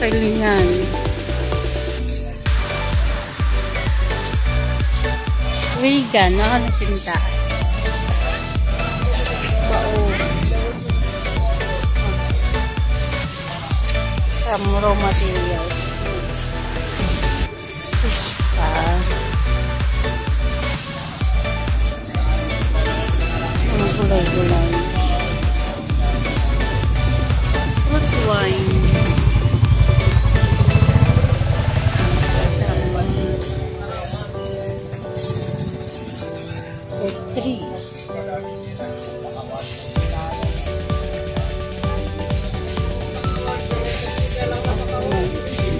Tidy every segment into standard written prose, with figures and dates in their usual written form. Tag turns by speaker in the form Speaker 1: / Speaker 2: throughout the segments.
Speaker 1: Pilingan. Wigan, pintaas. Some raw materials. Fish pa. Mga gulay-gulay. Fruit wine. Tree.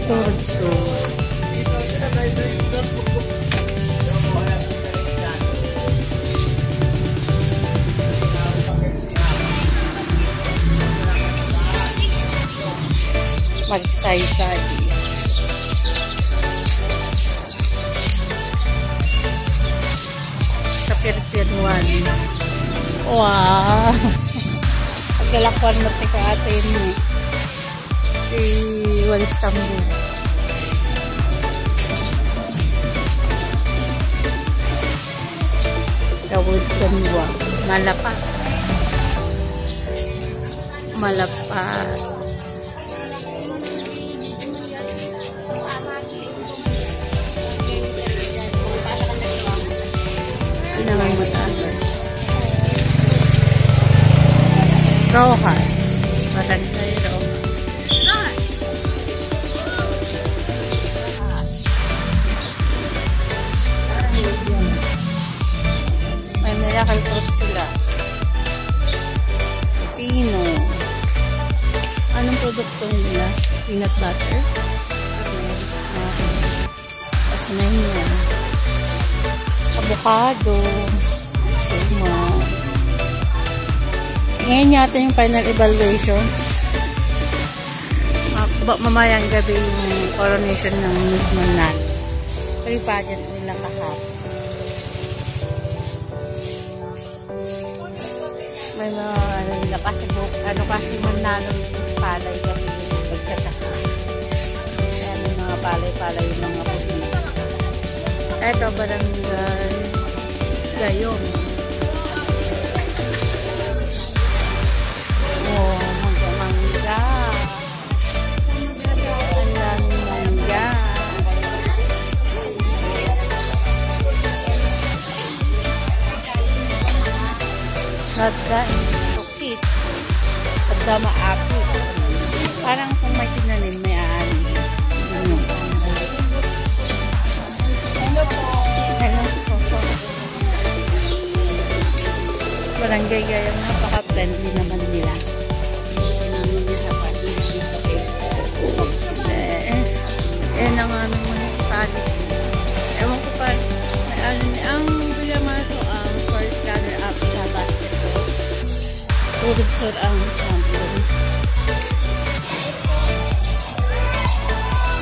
Speaker 1: Torso. Magsaysay. Kapirpirwan. Wow! Paglalakwan mo ka atin mo. Walis tambo. Gawid kanwa. Malapat. Malapat. Pinamang matagal. Rojas. Barangay Rojas. May miracle fruit sila. Pino. Anong produkto nila? Peanut butter? Pasmenia. Avocado. Suma. Ngayon yata yung final evaluation. Mamayang gabi yung coronation ng Miss Manan. Pre-pageant nila kahapon. May mga kasi manalo ng Miss Palay kasi nagsasaka. Kaya may mga palay-palay yung mga puti. Ito barangay Gayong. Mangga. Ang daming mangga. Sadda, tukit. Sadda maapit. Parang kung may tinanim, may aani. Hello po. Barangay Gayong, napaka-friendly naman nila. Na nga ng municipality. Ewan ko pa, ang Villamaso ang first runner-up sa basketball. Turugsor ang champion.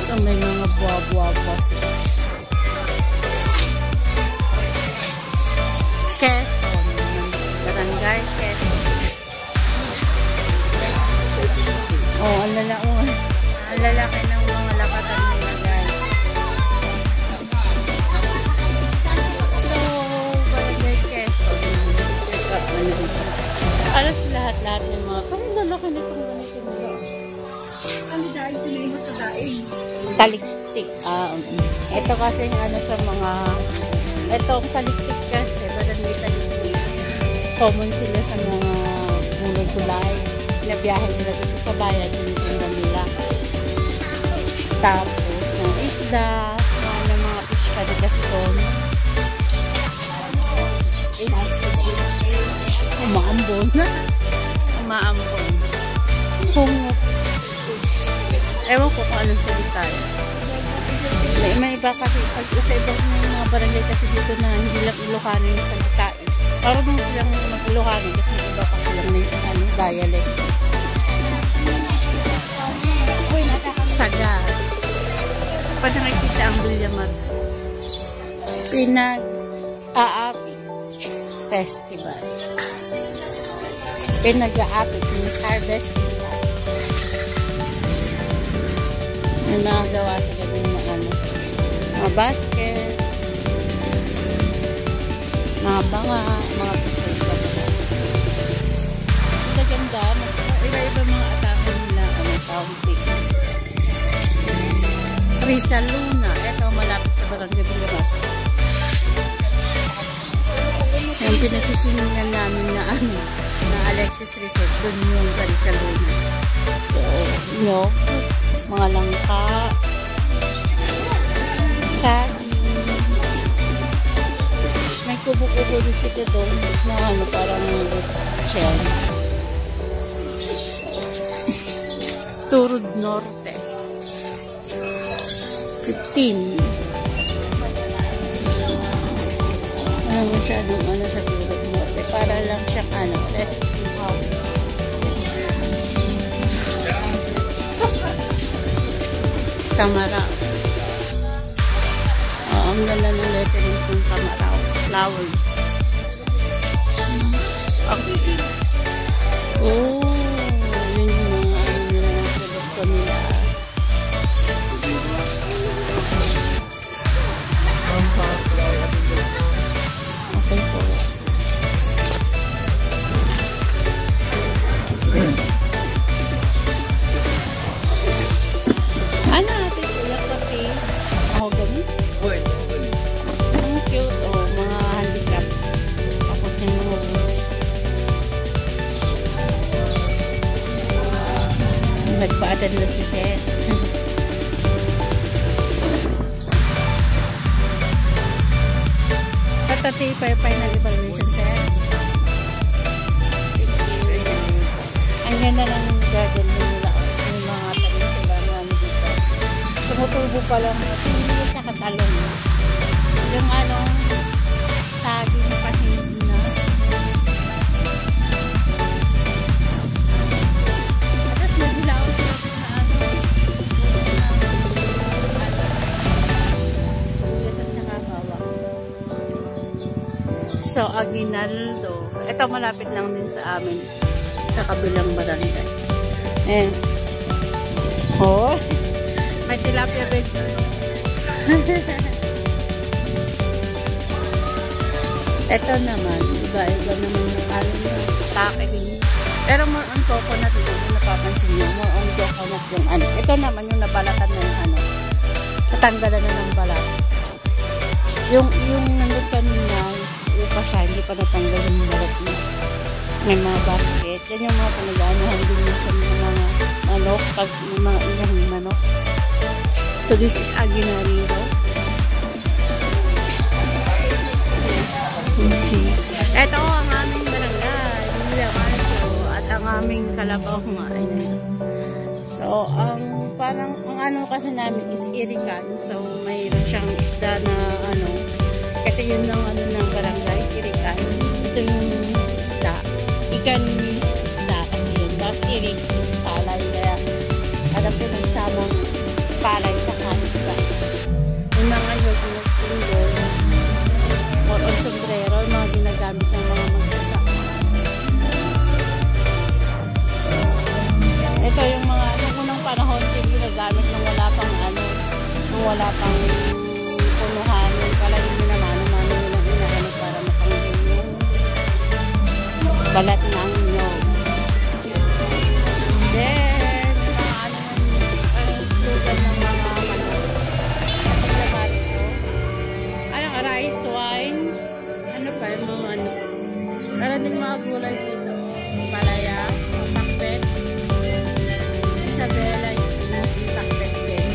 Speaker 1: So may mga buwa-buwa pa sila. Quezon. Barangay Quezon. Oh, ang lalaki ng mga lakatan nila, guys. So, Barangay Quezon. Alas lahat-lahat ng mga parang lalaki nitong ganito nila. Ano dahil sinimos sa daig? Taliktik. Ito kasi ano sa mga itong taliktik kasi Barangay Taliktik. Common sila sa mga gulay-gulay. Nabiyahe nila dito sa bayan, tinitinda nila. Tapos, ng isda, mga fish curry kasi doon. Umaambon. Umaambon. Ewan ko kung anong salita. May iba kasi, pag isa ibang mga barangay kasi dito na hindi lang Ilocano yung salita. Parang nung silang mag-Ilocano kasi iba pa silang dialect. Saga. Pag nakikita ang Villamars, Pinag-aapi Festival. Pinag-aapi means harvesting. May mga gawa sila din na ano, mga basket, mga banga, mga puso. Maganda, iba-iba mga atake nila, ano, taunting. Rizal Luna, ito malapit sa Barangay Bulamas. Yung pinagsisinungan namin na ano, na Alexis Resort, doon yung sa Rizal Luna. So, mga langka, saging. Tapos may kubo-kubo din sila doon na ano, parang lechon. Turod Norte. 15. Masyadong ano sa Turod Norte. Para lang siyang ano, resting house. Tamarao. Ang ganda ng letterings ng Tamarao. Flowers. Okay. Oh, yun yung mga ano nila ng produkto nila. Okay po. Ano natin kuya kape? Ako gani? Ang cute o mga handicaps. Tapos yung mga boots. Nagpa-attend na si Seth. Tatati pa yung final evaluation, Seth. Ang ganda ng garden nila. Kasi yung mga talim sila na dito. Tumutubo pa lang. Sili at nakatalong. Yung ano, saging pa hindi na. Tapos nagbilaw sila sa ano. Sibuyas at saka bawang. So, Aguinaldo. Ito malapit lang din sa amin. Sa kabilang barangay. Oh, may tilapia beds. Ito naman, iba-iba naman yung ano na packaging. Pero more on coconut, yung napapansin nyo, more on coconut yung ano. Ito naman yung nabalatan na yung ano. Natanggalan na ng balat. Yung nandun kanina, yung pa siya, hindi pa natanggal yung balat niya. May mga basket. Yan yung mga pinag-aanahan din sa mga manok, pag mga ilang manok. So this is Aguinaldo. Okay. Ito ang aming barangay, Bulamas. At ang aming kalabaw kumain. So, parang, ang ano kasi namin is irikan. So, mayroon siyang isda na ano, kasi yun ang ano ng barangay, irikan. Ito yung isda. Ikan is isda kasi yun. Tapos irik is palay. Kaya, alam ko nang samang palay sa isda. Yung mga yun, more on sombrero, mga ginagamit ng mga magsasaka. Ito yung mga, nung unang panahon, ginagamit nung wala pang ano, nung wala pang punuhan, yung pala yung minamano-mano nilang inahanap para matanggal yung balat ng nyog. Then, mga ano ang lugan ng mga manok. Labatso. Anong rice, wine, ano pa yung mga ano. Meron din mga gulay dito. Palaya, pakbet. Isabela is mostly pakbet din.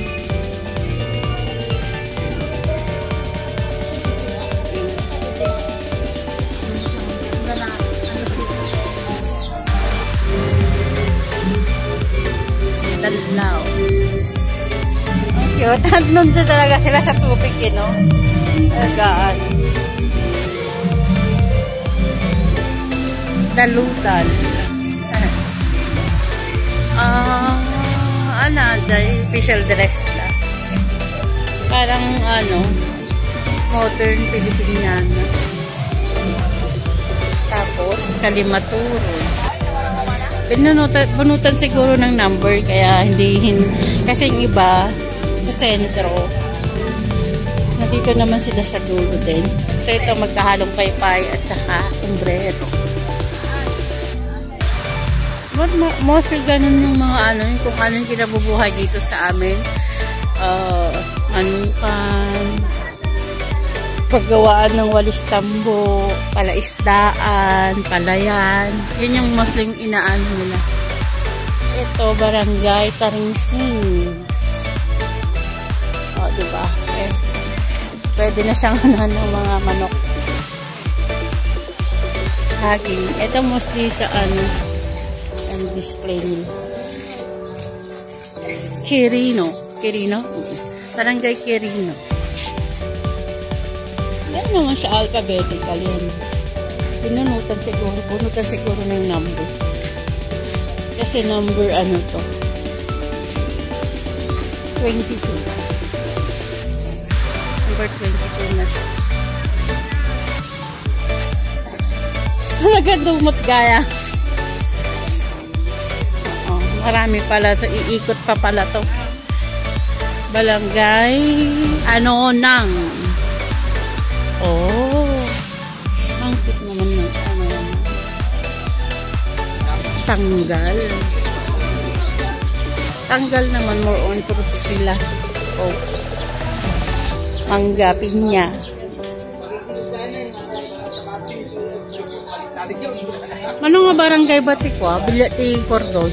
Speaker 1: Danlaw. Ang cute. Nandun talaga sila sa tubig, no? Agaan. Dalutan. Official dress na. Parang ano, modern Pilipiniana. Tapos, Kalimaturo. Bunutan siguro ng number, kaya hindi kasi yung iba sa sentro. Nandito naman sila sa dulo din. So ito magkahalong paypay at saka sombrero. Mostly ganun yung mga ano, kung anong kinabubuhay dito sa amin. Paggawaan ng walis tambo, palaisdaan, palayan. Yun yung mostly inaano nila. Ito, barangay Taringsing. O, diba? Pwede na siyang ano ng mga manok. Saging. Ito mostly sa ano, ang display nila. Quirino. Barangay Quirino. Yan naman siya alphabetical yan. Bunutan siguro na yung number. Kasi number ano to? 22. Number 22 na siya. Talaga dumot gaya. Marami pala. So, iikot pa pala to. Barangay Anonang. Oh. Ang cute naman ng ano. Tanggal. Tanggal naman. More on fruits sila. Oh. Mangga, pinya. Ano nga barangay Batikwa? Bilyati Cordon.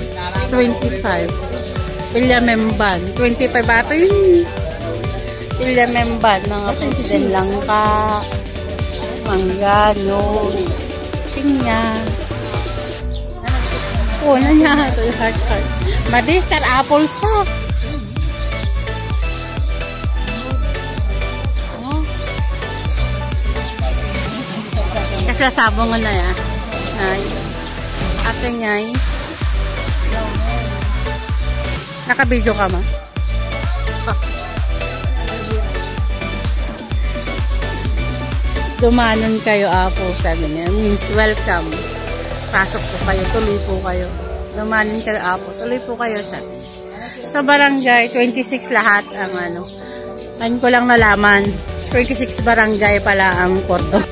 Speaker 1: 25. Villaamemban. 25 bato yun. Villaamemban. Mga fruits din langka. Mangga, nyog. Pinya. Oh, nanyahan ito yung heart. Madistar apple sa. Oh. Kasi sabong na yan. Nice. Ate ngay. Naka-video ka ma? Dumanon kayo, Apo, sabi niya. Means welcome. Pasok po kayo, tuloy po kayo. Dumanon kayo, Apo, tuloy po kayo, sabi niya. Sa barangay, 26 lahat ang ano. Ayun ko lang nalaman. 26 barangay pala ang Cordon.